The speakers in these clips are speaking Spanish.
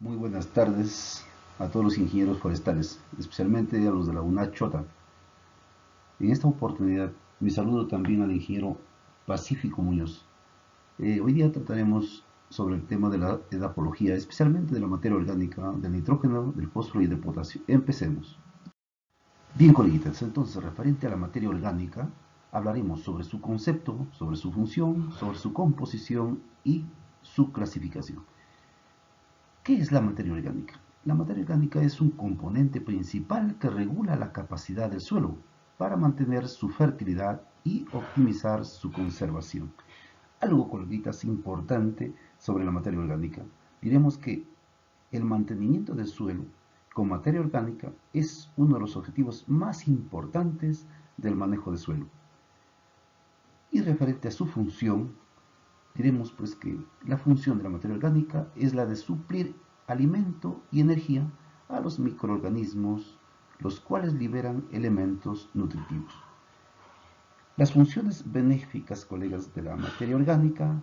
Muy buenas tardes a todos los ingenieros forestales, especialmente a los de la UNACH Chota. En esta oportunidad, mi saludo también al ingeniero Pacífico Muñoz. Hoy día trataremos sobre el tema de la edapología, especialmente de la materia orgánica, del nitrógeno, del fósforo y del potasio. Empecemos. Bien, coleguitas, entonces, referente a la materia orgánica, hablaremos sobre su concepto, sobre su función, sobre su composición y su clasificación. ¿Qué es la materia orgánica? La materia orgánica es un componente principal que regula la capacidad del suelo para mantener su fertilidad y optimizar su conservación. Algo, coleguitas, importante sobre la materia orgánica. Diremos que el mantenimiento del suelo con materia orgánica es uno de los objetivos más importantes del manejo de suelo. Y referente a su función, diremos pues que la función de la materia orgánica es la de suplir alimento y energía a los microorganismos, los cuales liberan elementos nutritivos. Las funciones benéficas, colegas, de la materia orgánica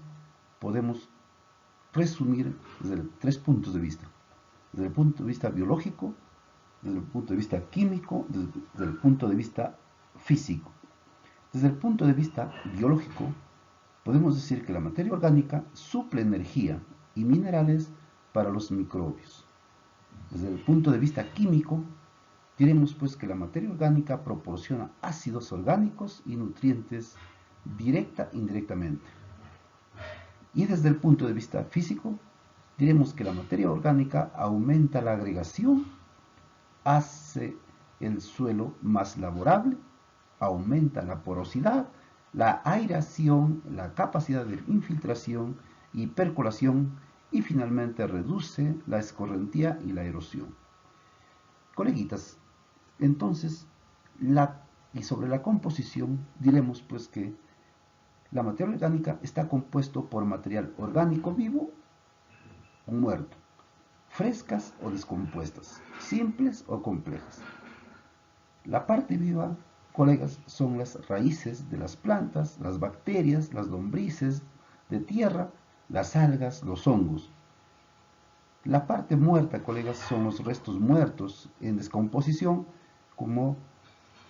podemos resumir desde tres puntos de vista. Desde el punto de vista biológico, desde el punto de vista químico, desde el punto de vista físico. Desde el punto de vista biológico, podemos decir que la materia orgánica suple energía y minerales para los microbios. Desde el punto de vista químico, diremos pues que la materia orgánica proporciona ácidos orgánicos y nutrientes directa e indirectamente. Y desde el punto de vista físico, diremos que la materia orgánica aumenta la agregación, hace el suelo más laborable, aumenta la porosidad, la aireación, la capacidad de infiltración y percolación y finalmente reduce la escorrentía y la erosión. Coleguitas, entonces, y sobre la composición diremos pues que la materia orgánica está compuesto por material orgánico vivo o muerto, frescas o descompuestas, simples o complejas. La parte viva, colegas, son las raíces de las plantas, las bacterias, las lombrices de tierra, las algas, los hongos. La parte muerta, colegas, son los restos muertos en descomposición, como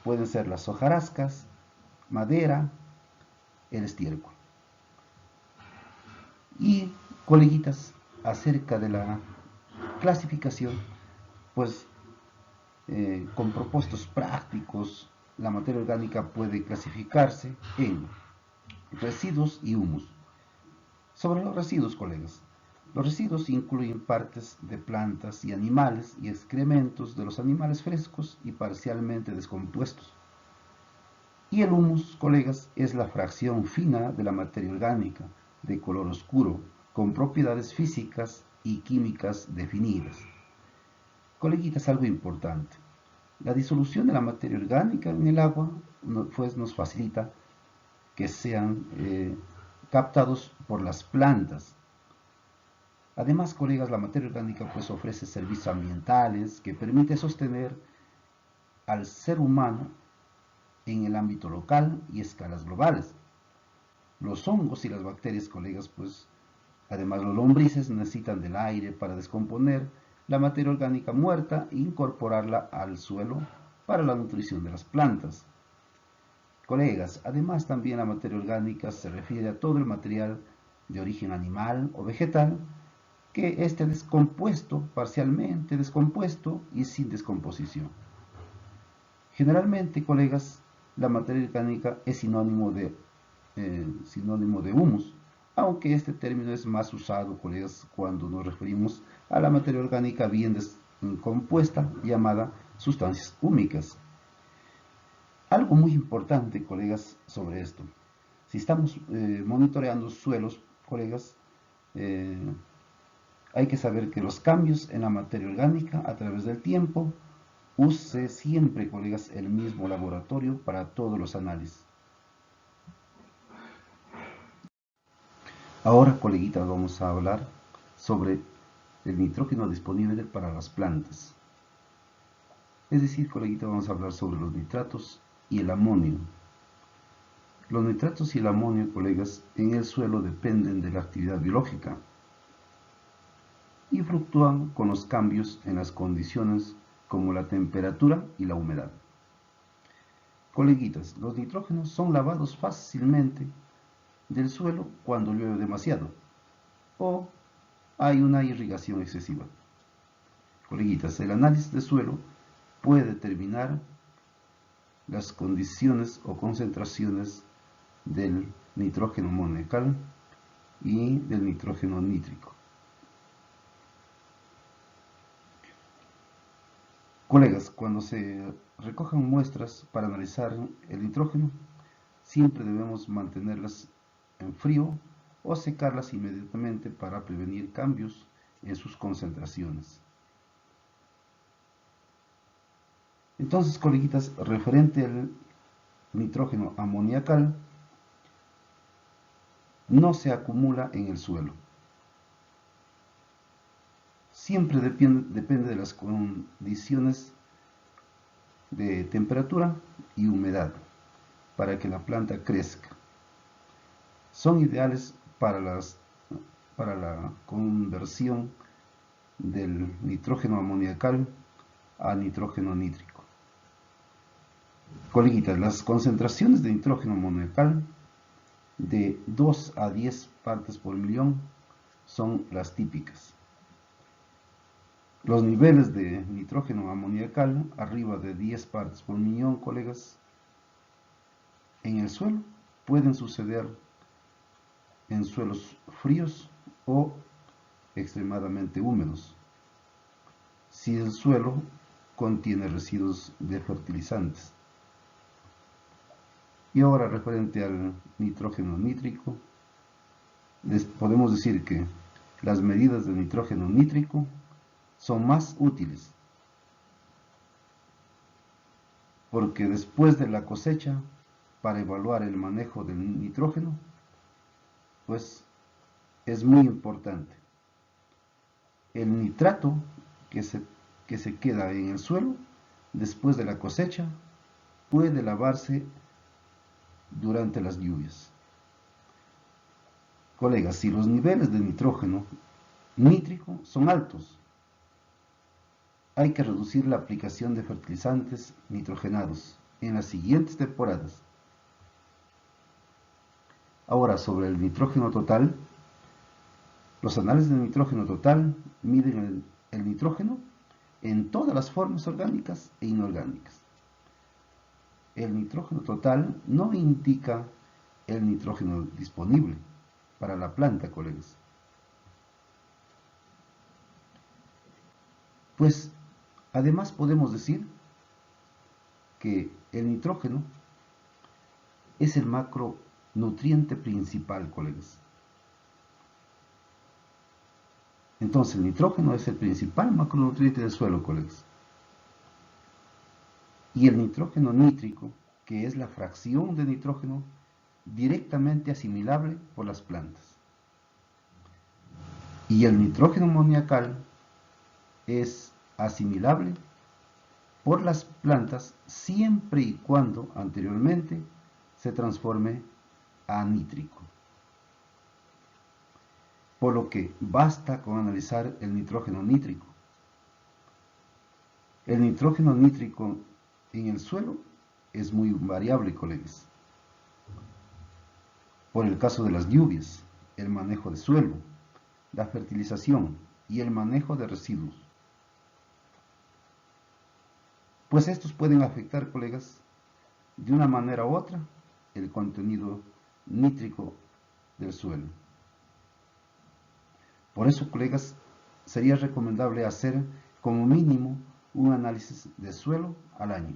pueden ser las hojarascas, madera, el estiércol. Y, coleguitas, acerca de la clasificación, pues con propósitos prácticos, la materia orgánica puede clasificarse en residuos y humus. Sobre los residuos, colegas, los residuos incluyen partes de plantas y animales y excrementos de los animales frescos y parcialmente descompuestos. Y el humus, colegas, es la fracción fina de la materia orgánica, de color oscuro, con propiedades físicas y químicas definidas. Coleguitas, algo importante. La disolución de la materia orgánica en el agua pues, nos facilita que sean captados por las plantas. Además, colegas, la materia orgánica pues, ofrece servicios ambientales que permite sostener al ser humano en el ámbito local y escalas globales. Los hongos y las bacterias, colegas, pues además los lombrices necesitan del aire para descomponer la materia orgánica muerta e incorporarla al suelo para la nutrición de las plantas. Colegas, además también la materia orgánica se refiere a todo el material de origen animal o vegetal que esté descompuesto, parcialmente descompuesto y sin descomposición. Generalmente, colegas, la materia orgánica es sinónimo de humus, aunque este término es más usado, colegas, cuando nos referimos a la materia orgánica bien descompuesta llamada sustancias húmicas. Algo muy importante, colegas, sobre esto. Si estamos monitoreando suelos, colegas, hay que saber que los cambios en la materia orgánica a través del tiempo, use siempre, colegas, el mismo laboratorio para todos los análisis. Ahora, coleguitas, vamos a hablar sobre el nitrógeno disponible para las plantas. Es decir, coleguitas, vamos a hablar sobre los nitratos y el amonio. Los nitratos y el amonio, colegas, en el suelo dependen de la actividad biológica. y fluctúan con los cambios en las condiciones como la temperatura y la humedad. Coleguitas, los nitrógenos son lavados fácilmente del suelo cuando llueve demasiado o hay una irrigación excesiva. Coleguitas, el análisis de suelo puede determinar las condiciones o concentraciones del nitrógeno amoniacal y del nitrógeno nítrico. Colegas, cuando se recojan muestras para analizar el nitrógeno, siempre debemos mantenerlas en frío o secarlas inmediatamente para prevenir cambios en sus concentraciones. Entonces, coleguitas, referente al nitrógeno amoniacal, no se acumula en el suelo. Siempre depende de las condiciones de temperatura y humedad para que la planta crezca. Son ideales para la conversión del nitrógeno amoniacal a nitrógeno nítrico. Coleguitas, las concentraciones de nitrógeno amoniacal de 2 a 10 partes por millón son las típicas. Los niveles de nitrógeno amoniacal arriba de 10 partes por millón, colegas, en el suelo pueden suceder en suelos fríos o extremadamente húmedos, si el suelo contiene residuos de fertilizantes. Y ahora, referente al nitrógeno nítrico, podemos decir que las medidas de nitrógeno nítrico son más útiles, porque después de la cosecha, para evaluar el manejo del nitrógeno, pues es muy importante. El nitrato que se queda en el suelo después de la cosecha puede lavarse durante las lluvias. Colegas, si los niveles de nitrógeno nítrico son altos, hay que reducir la aplicación de fertilizantes nitrogenados en las siguientes temporadas. Ahora, sobre el nitrógeno total, los análisis de nitrógeno total miden el nitrógeno en todas las formas orgánicas e inorgánicas. El nitrógeno total no indica el nitrógeno disponible para la planta, colegas. Pues además podemos decir que el nitrógeno es el macronutriente principal, colegas. Entonces el nitrógeno es el principal macronutriente del suelo, colegas. Y el nitrógeno nítrico, que es la fracción de nitrógeno directamente asimilable por las plantas. Y el nitrógeno amoniacal es asimilable por las plantas siempre y cuando anteriormente se transforme a nítrico. Por lo que basta con analizar el nitrógeno nítrico. El nitrógeno nítrico en el suelo es muy variable, colegas. Por el caso de las lluvias, el manejo de suelo, la fertilización y el manejo de residuos. Pues estos pueden afectar, colegas, de una manera u otra, el contenido nítrico del suelo. Por eso, colegas, sería recomendable hacer como mínimo un análisis de suelo al año.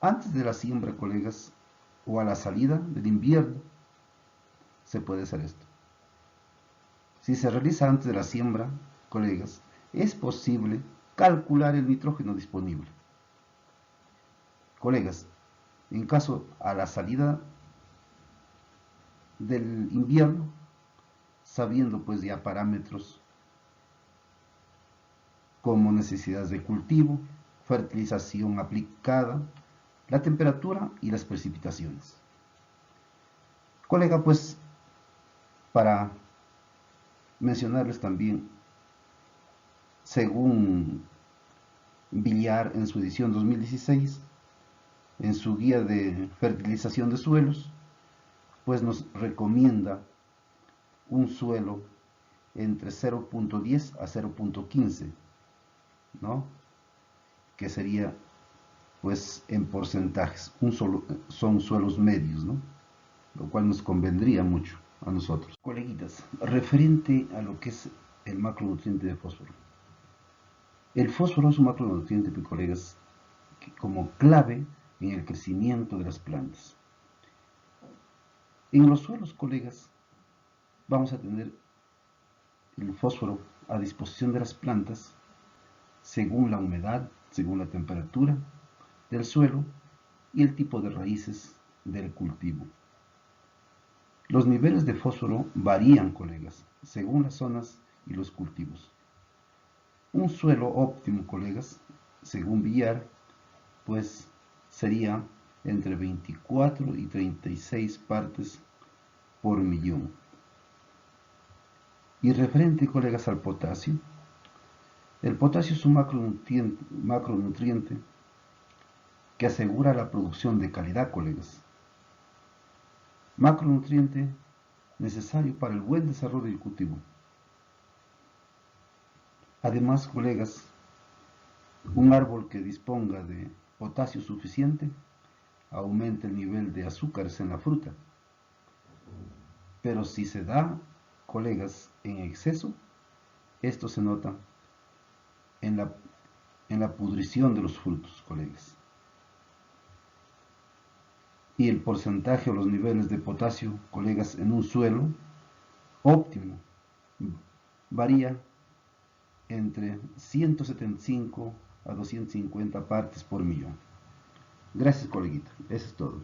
Antes de la siembra, colegas, o a la salida del invierno, se puede hacer esto. Si se realiza antes de la siembra, colegas, es posible calcular el nitrógeno disponible. Colegas, en caso a la salida del invierno, sabiendo pues ya parámetros como necesidades de cultivo, fertilización aplicada, la temperatura y las precipitaciones. Colega, pues para mencionarles también, según Villar en su edición 2016, en su guía de fertilización de suelos, pues nos recomienda un suelo entre 0.10 a 0.15, ¿no? Que sería, pues, en porcentajes, son suelos medios, ¿no? Lo cual nos convendría mucho a nosotros. Coleguitas, referente a lo que es el macronutriente de fósforo. El fósforo es un macronutriente, colegas, como clave en el crecimiento de las plantas. En los suelos, colegas, vamos a tener el fósforo a disposición de las plantas según la humedad, según la temperatura del suelo y el tipo de raíces del cultivo. Los niveles de fósforo varían, colegas, según las zonas y los cultivos. Un suelo óptimo, colegas, según Villar, pues sería entre 24 y 36 partes por millón. Y referente, colegas, al potasio, el potasio es un macronutriente que asegura la producción de calidad, colegas. Macronutriente necesario para el buen desarrollo del cultivo. Además, colegas, un árbol que disponga de potasio suficiente aumenta el nivel de azúcares en la fruta. Pero si se da, colegas, en exceso, esto se nota en la pudrición de los frutos, colegas. Y el porcentaje o los niveles de potasio, colegas, en un suelo óptimo varía entre 175 a 250 partes por millón. Gracias, coleguita. Eso es todo.